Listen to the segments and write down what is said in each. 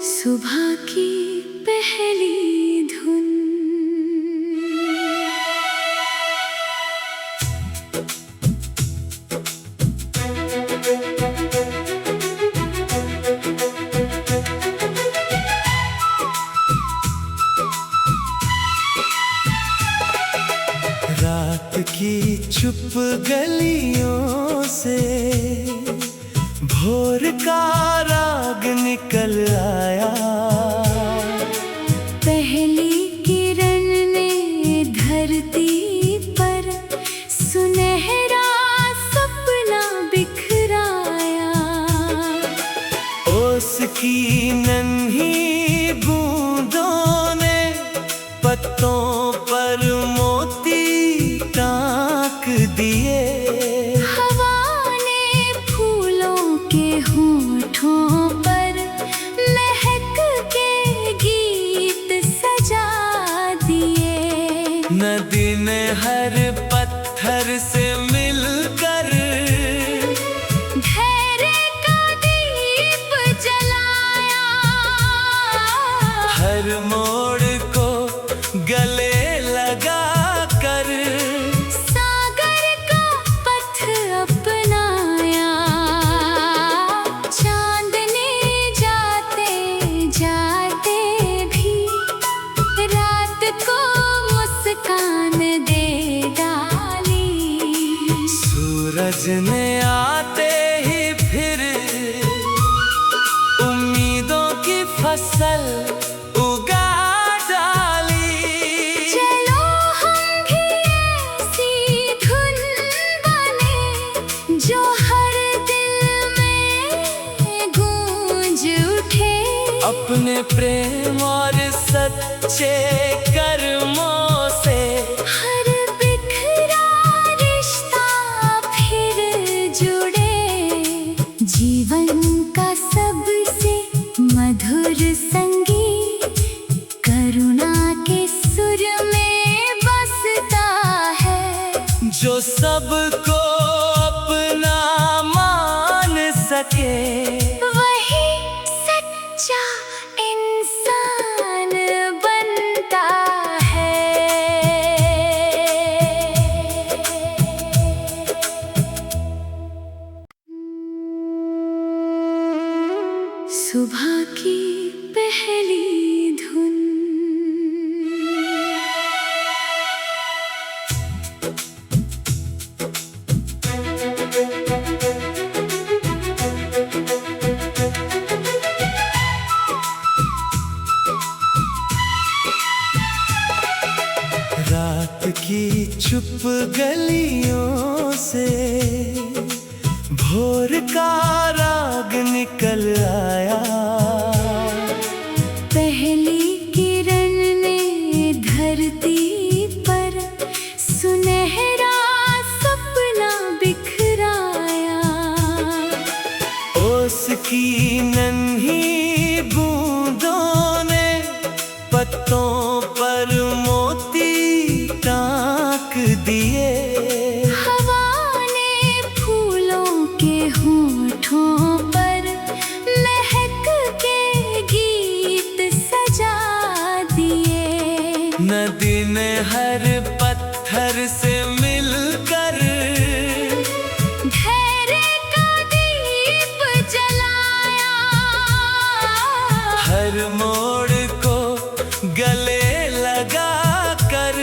सुबह की पहली धुन। रात की चुप गलियों से भोर का राग निकल आया। पहली किरण ने धरती पर सुनहरा सपना बिखराया। ओस की नन्ही बूंदों ने पत्तों पर मोती टाँक दिए। हवा ने फूलों के होठों पर महक के गीत सजा दिए। नदी ने हर पत्थर से मिलकर धैर्य का दीप जलाया। हर मोड़ को गले लगा कर सागर का पथ अपनाया। चांदनी जाते जाते भी रात को मुस्कान दे डाली। सूरज ने आते ही फिर उम्मीदों की फसल उगा डाली। चलो हम भी ऐसी धुन बने जो हर दिल में गूंज उठे। अपने प्रेम और सच्चे कर्मों से हर बिखरा रिश्ता फिर जुड़े। जीवन का सबसे मधुर संगीत करुणा के सुर में बसता है। जो सबको अपना मान सके वही सच्चा इंसान बनता है। सुबह की पहली धुन। रात की चुप गलियों से भोर का राग निकल आया। पहली किरण ने धरती पर सुनहरा सपना बिखराया। ओस की नन्ही बूंदों ने पत्तों पर मोती टाँक दिए। हवा ने फूलों के होठों पर महक के गीत सजा दिए। नदी ने हर पत्थर से मिलकर धैर्य का दीप जलाया। हर मोड़ को गले लगा कर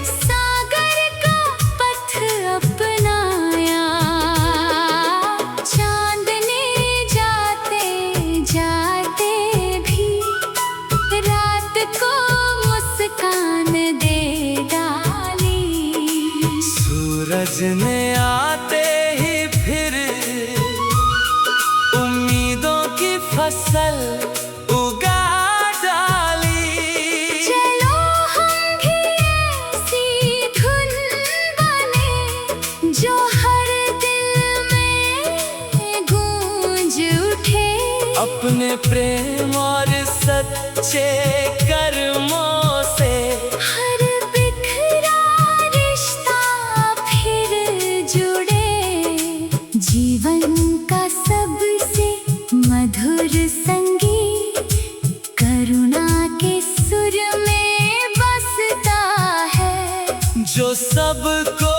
सागर का पथ अपनाया। चांदनी जाते जाते भी रात को मुस्कान दे डाली। सूरज ने आते ही फिर उम्मीदों की फसल उगा डाली। चलो हम भी ऐसी धुन बने जो हर दिल में गूंज उठे। अपने प्रेम और सच्चे कर्मों से हर बिखरा रिश्ता फिर जुड़े। जीवन का सबसे मधुर संगीत सबको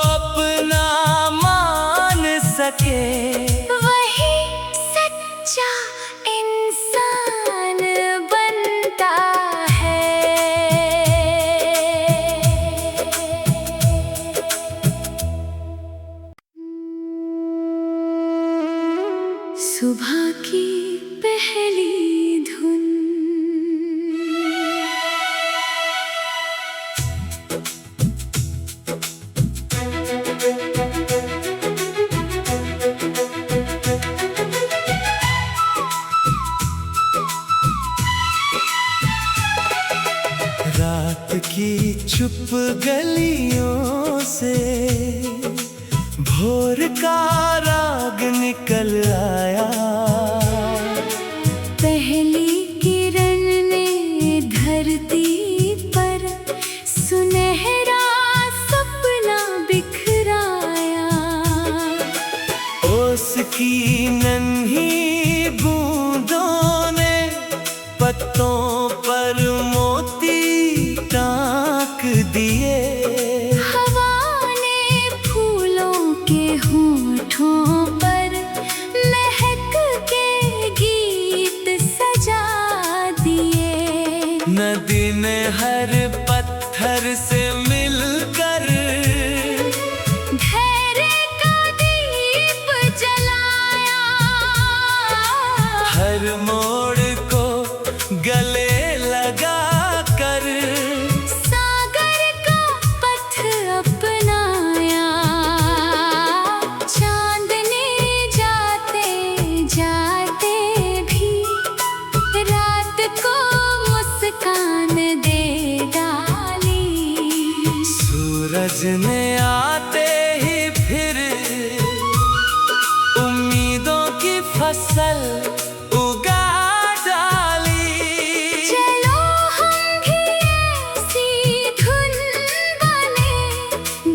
अपना मान सके, वही सच्चा इंसान बनता है। सुबह की पहली धुन, रात की चुप गलियों से भोर का राग निकल आया। पहली किरण ने धरती पर सुनहरा सपना बिखराया। ओस की नन्ही बूंदों ने पत्तों पर मोती टांक दिए। हवा ने फूलों के होठों पर महक के गीत सजा दिए। नदी ने हर पत्थर से मिलकर धैर्य का दीप जलाया। हर मोड़ को गले लगा कर सागर का पथ अपनाया। चांद ने जाते जाते भी रात को मुस्कान दे डाली। सूरज ने आते ही फिर उम्मीदों की फसल उगा डाली। चलो हम भी ऐसी धुन बने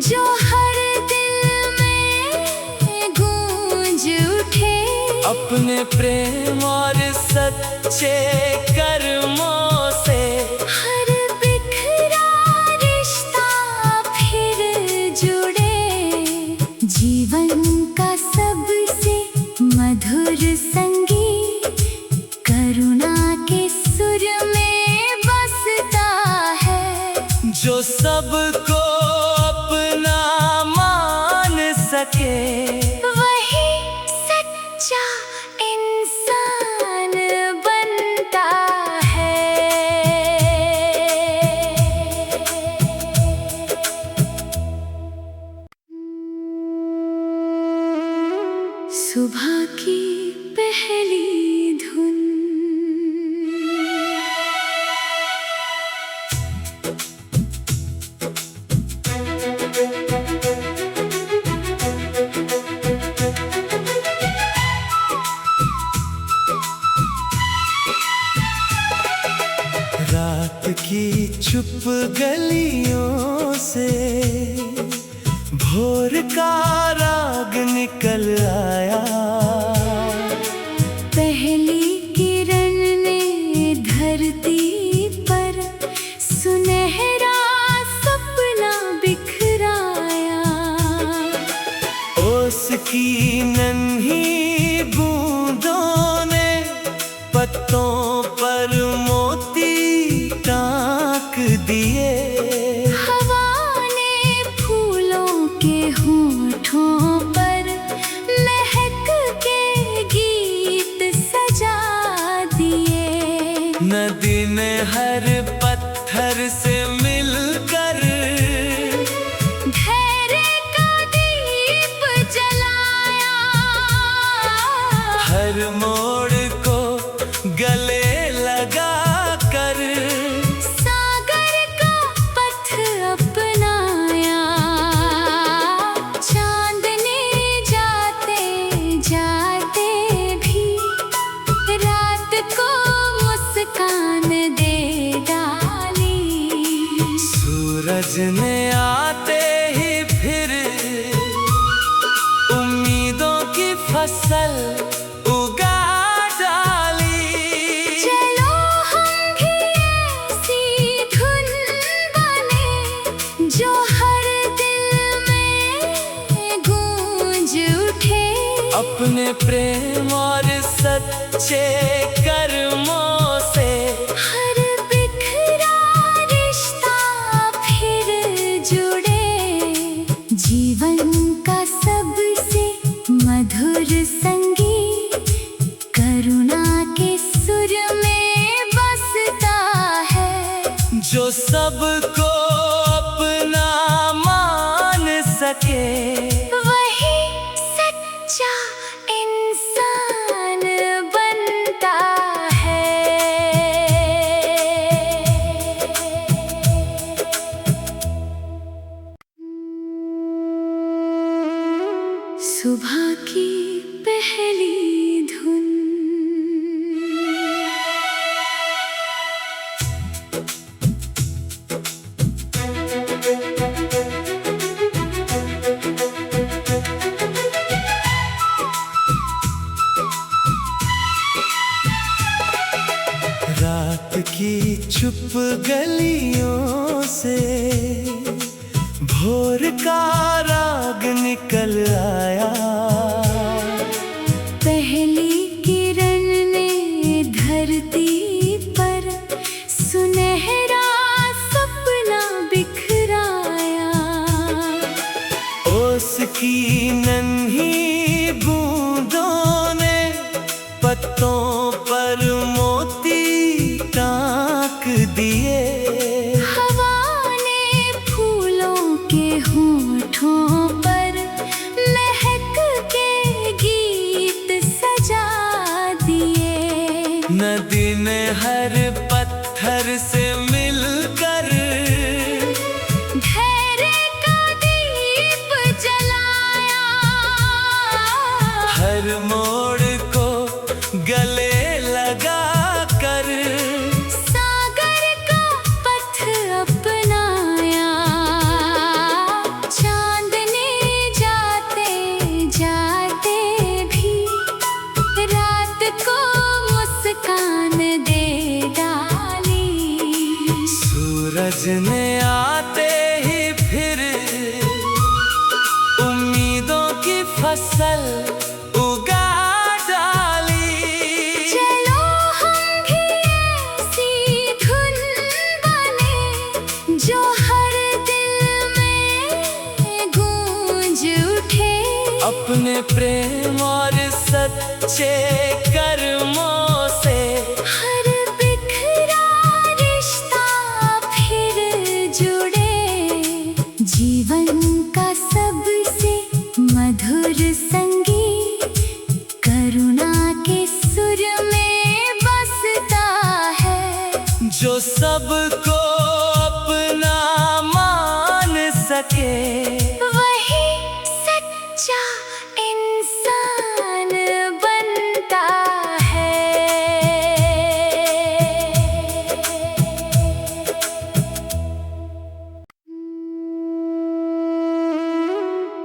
जो हर दिल में गूंज उठे। अपने प्रेम और सच्चे कर्मों से हर बिखरा रिश्ता फिर जुड़े। जीवन का सबसे मधुर संगीत करुणा के सुर में बसता है। जो सबको अपना मान सके, वही सच्चा इंसान बनता है। सुबह की पहली धुन, रात की चुप गलियों से भोर का राग निकल आया। पहली किरण ने धरती पर सुनहरा सपना बिखराया। ओस की नन्ही बूंदों ने पत्तों पर मोती टांक दिए। हवा ने फूलों के होठों पर महक के गीत सजा दिए। नदी ने हर पत्थर से मिलकर धैर्य का दीप जलाया। हर मोड़ को गले लगा कर सागर का पथ अपनाया। चांद ने जाते जाते भी रात को मुस्कान दे डाली। सूरज ने आते ही फिर उम्मीदों की फसल उगा डाली। चलो हम भी ऐसी धुन बने जो हर अपने प्रेम और सच्चे कर्मों से हर बिखरा रिश्ता फिर जुड़े। जीवन का सबसे मधुर संगीत करुणा के सुर में बसता है। जो सबको अपना मान सके वही सच्चा इंसान बनता है। सुबह की पहली धुन, रात की चुप गलियों से भोर का राग निकल आया। पहली किरण ने धरती पर सुनहरा सपना बिखराया। ओस की नन्ही बूंदों ने पत्तों पर मोती टांक दिए। हवा ने फूलों के होठों पर महक के गीत सजा दिए। नदी ने हर पत्थर से मिलकर धैर्य का दीप जलाया। हर मोड़ को गले लगा कर सागर का पथ अपनाया। चांदनी जाते जाते भी रात को मुस्कान दे डाली। सूरज ने आते ही फिर उम्मीदों की फसल उगा डाली। चलो हम भी ऐसी धुन बने जो हर दिल में गूंज उठे। अपने प्रेम और सच्चे कर्मों से हर बिखरा रिश्ता फिर जुड़े। जीवन का सबसे मधुर संगीत करुणा के सुर में बसता है। जो सबको अपना मान सके वही सच्चा इंसान बनता है।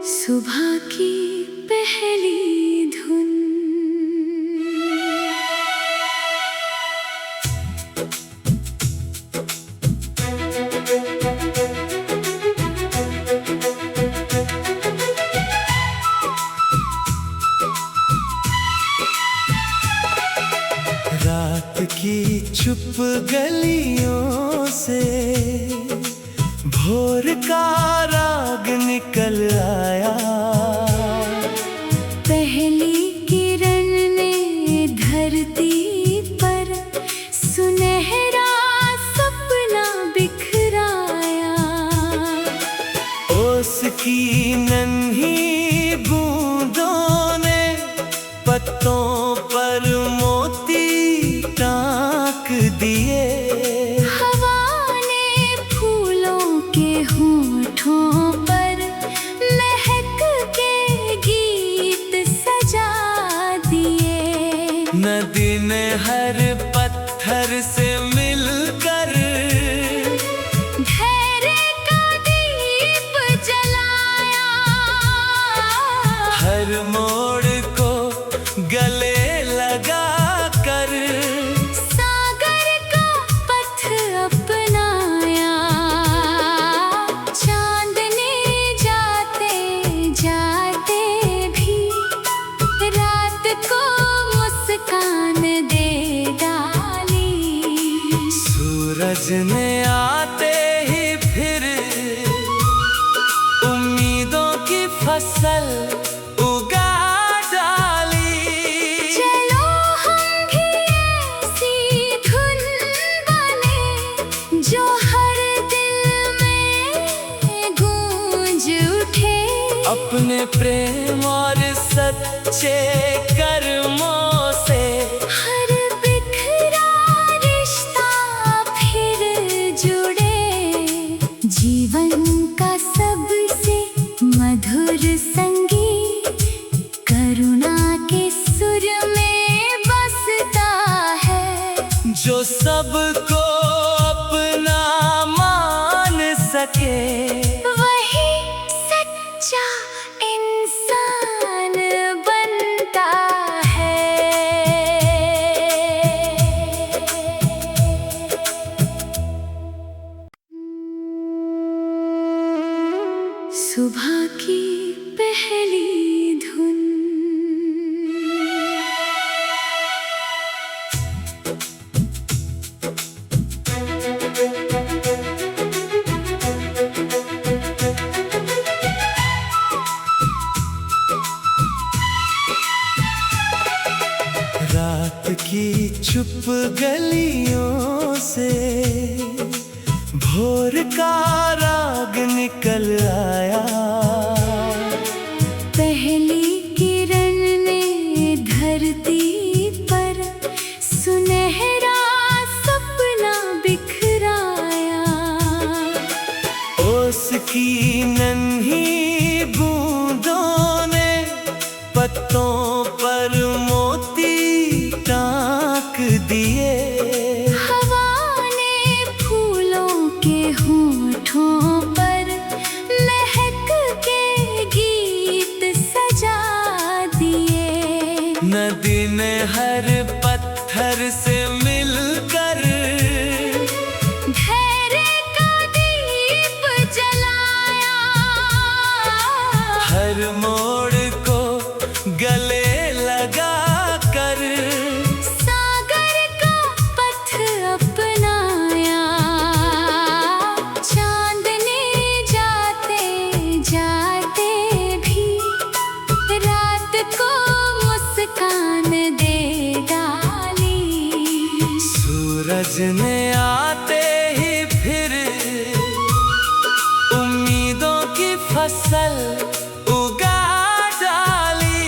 सुबह की पहली धुन, रात की चुप गलियों से भोर का राग निकल आया। पहली किरण ने धरती पर सुनहरा सपना बिखराया। ओस की नन्ही बूंदों ने पत्तों पर मोती टांक दिए। हवा ने फूलों के होठों पर महक के गीत सजा दिए। नदी ने हर पत्थर से मिलकर धैर्य का दीप जलाया। हर मोड़ को गले लगा कर सागर का पथ अपनाया। चांदनी जाते जाते भी रात ने आते ही फिर उम्मीदों की फसल उगा डाली। चलो हम भी ऐसी धुन बने जो हर दिल में गूंज उठे। अपने प्रेम और सच्चे कर्मों से हर बिखरा रिश्ता फिर जुड़े। जीवन का सबसे मधुर संगीत करुणा के सुर में बसता है। जो सबको अपना मान सके वही सच्चा इंसान बनता है। सुबह की पहली धुन। रात की चुप गलियों से भोर का राग निकल आया। पहली किरण ने धरती पर सुनहरा सपना बिखराया। ओस की नन्ही बूंदों ने पत्तों पर मोती टांक दिए। हवा ने फूलों के होठों पर महक के गीत सजा दिए। नदी ने हर पत्थर से मिलकर धैर्य का दीप जलाया। हर मोड़ को गले लगा कर सागर का पथ अपनाया। चांद ने जाते जाते भी रात को मुस्कान दे डाली। सूरज ने आते ही फिर उम्मीदों की फसल उगा डाली।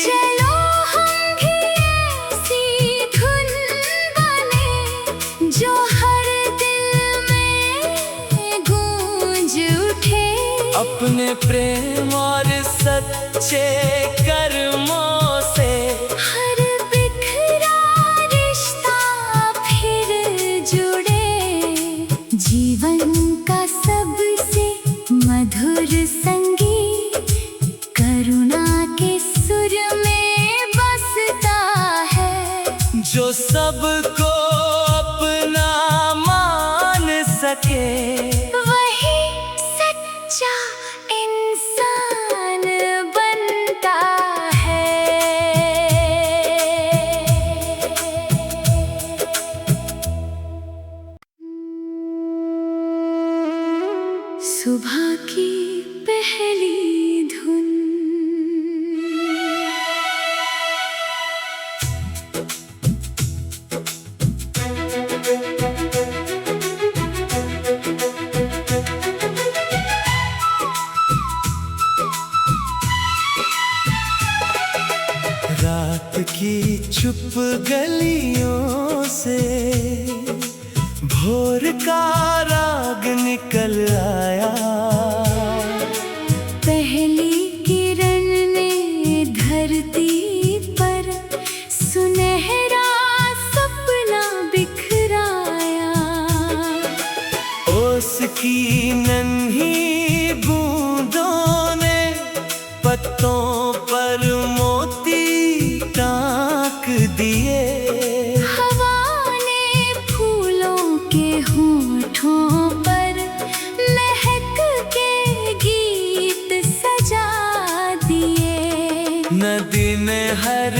चलो हम भी ऐसी धुन बने जो हर दिल में गूंज उठे। अपने प्रेम और सच्चे कर्मों से हर बिखरा रिश्ता फिर जुड़े। जीवन का सबसे मधुर संगीत करुणा के सुर में बसता है। जो सबको अपना मान सके वही सच्चा इंसान बनता है। सुबह की पहली धुन। रात की चुप गलियों से भोर का राग निकल आया। पहली किरण ने धरती पर सुनहरा सपना बिखराया। ओस की नन्ही बूंदों ने पत्तों पर मोती टांक दिए। हवा ने फूलों के होठों पर महक के गीत सजा दिए। नदी ने हर